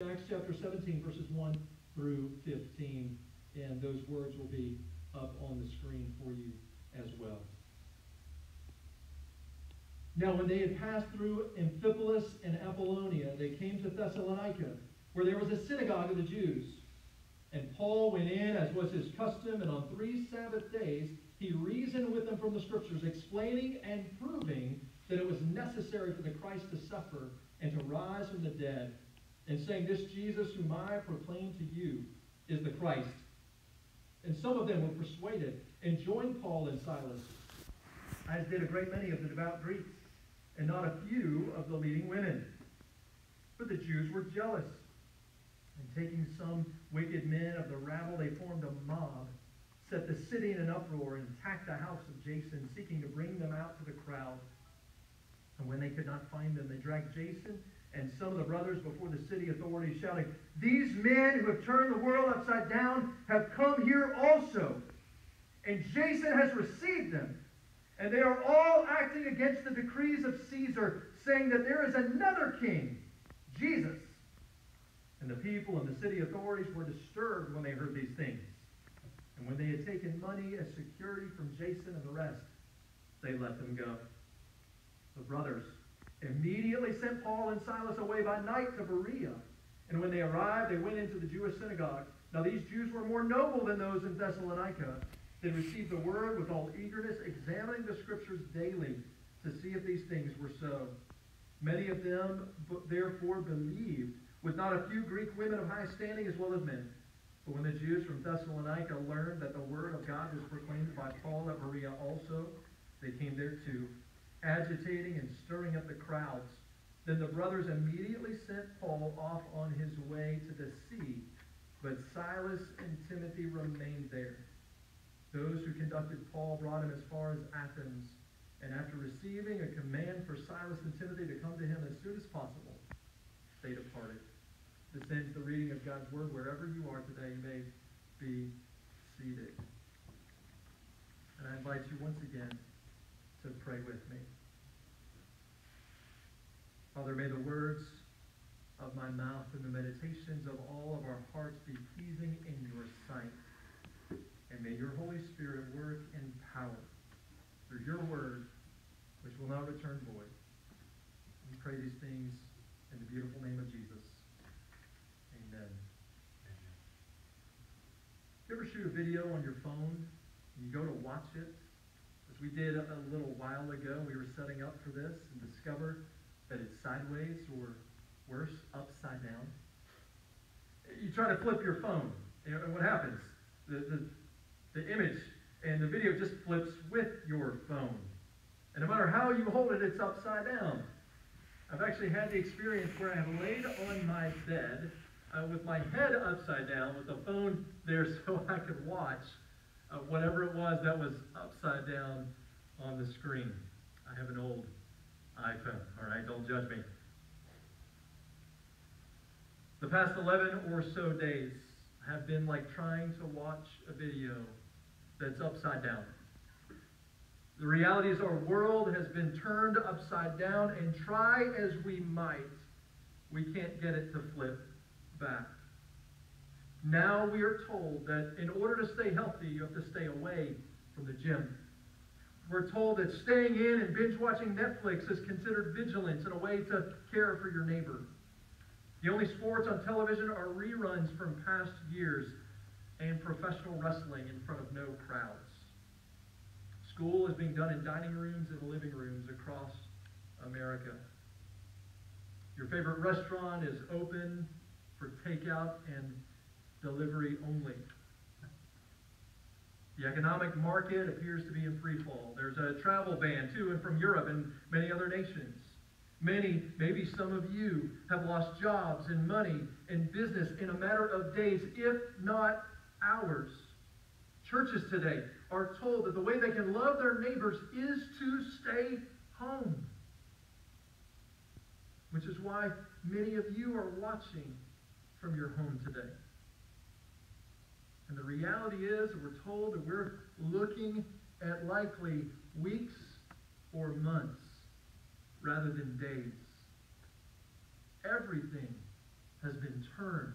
Acts chapter 17, verses 1 through 15, and those words will be up on the screen for you as well. Now, when they had passed through Amphipolis and Apollonia, they came to Thessalonica, where there was a synagogue of the Jews. And Paul went in, as was his custom, and on 3 Sabbath days he reasoned with them from the Scriptures, explaining and proving that it was necessary for the Christ to suffer and to rise from the dead, and saying, "This Jesus whom I proclaim to you is the Christ." And some of them were persuaded and joined Paul and Silas, as did a great many of the devout Greeks, and not a few of the leading women. But the Jews were jealous, and taking some wicked men of the rabble, they formed a mob, set the city in an uproar, and attacked the house of Jason, seeking to bring them out to the crowd. And when they could not find them, they dragged Jason and some of the brothers before the city authorities, shouting, "These men who have turned the world upside down have come here also. And Jason has received them. And they are all acting against the decrees of Caesar, saying that there is another king, Jesus." And the people and the city authorities were disturbed when they heard these things. And when they had taken money as security from Jason and the rest, they let them go. The brothers immediately sent Paul and Silas away by night to Berea. And when they arrived, they went into the Jewish synagogue. Now these Jews were more noble than those in Thessalonica. They received the word with all eagerness, examining the Scriptures daily to see if these things were so. Many of them therefore believed, with not a few Greek women of high standing as well as men. But when the Jews from Thessalonica learned that the word of God was proclaimed by Paul at Berea also, they came there too, agitating and stirring up the crowds. Then the brothers immediately sent Paul off on his way to the sea, but Silas and Timothy remained there. Those who conducted Paul brought him as far as Athens, and after receiving a command for Silas and Timothy to come to him as soon as possible, they departed. This ends the reading of God's word. Wherever you are today, you may be seated. And I invite you once again to pray with me. Father, may the words of my mouth and the meditations of all of our hearts be pleasing in your sight. And may your Holy Spirit work in power through your word, which will not return void. We pray these things in the beautiful name of Jesus. Amen. You ever shoot a video on your phone and you go to watch it? As we did a little while ago, we were setting up for this and discovered that it's sideways, or worse, upside down. You try to flip your phone, and what happens? The image and the video just flips with your phone. And no matter how you hold it, it's upside down. I've actually had the experience where I have laid on my bed with my head upside down with the phone there so I could watch whatever it was that was upside down on the screen. I have an old iPhone, all right? Don't judge me. The past 11 or so days have been like trying to watch a video that's upside down. The reality is our world has been turned upside down, and try as we might, we can't get it to flip back. Now we are told that in order to stay healthy, you have to stay away from the gym. We're told that staying in and binge watching Netflix is considered vigilance and a way to care for your neighbor. The only sports on television are reruns from past years and professional wrestling in front of no crowds. School is being done in dining rooms and living rooms across America. Your favorite restaurant is open for takeout and delivery only. The economic market appears to be in free fall. There's a travel ban to and from Europe and many other nations. Many, maybe some of you, have lost jobs and money and business in a matter of days, if not hours. Churches today are told that the way they can love their neighbors is to stay home. Which is why many of you are watching from your home today. And the reality is, we're told that we're looking at likely weeks or months rather than days. Everything has been turned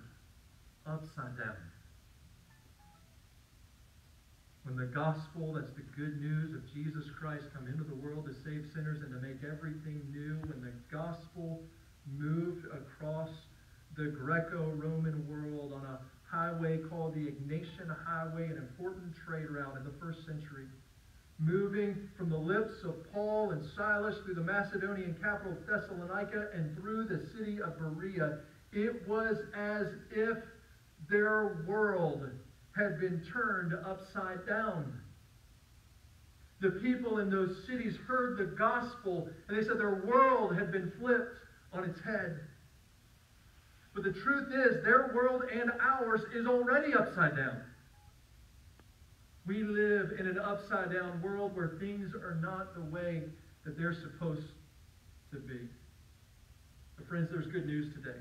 upside down. When the gospel, that's the good news of Jesus Christ, come into the world to save sinners and to make everything new, when the gospel moved across the Greco-Roman world on a highway called the Egnatian Highway, an important trade route in the first century, moving from the lips of Paul and Silas through the Macedonian capital of Thessalonica and through the city of Berea, it was as if their world had been turned upside down. The people in those cities heard the gospel, and they said their world had been flipped on its head. But the truth is, their world and ours is already upside down. We live in an upside-down world where things are not the way that they're supposed to be. But friends, there's good news today.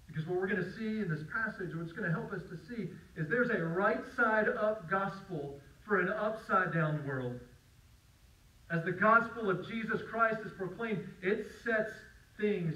Because what we're going to see in this passage, what's going to help us to see, is there's a right-side-up gospel for an upside-down world. As the gospel of Jesus Christ is proclaimed, it sets things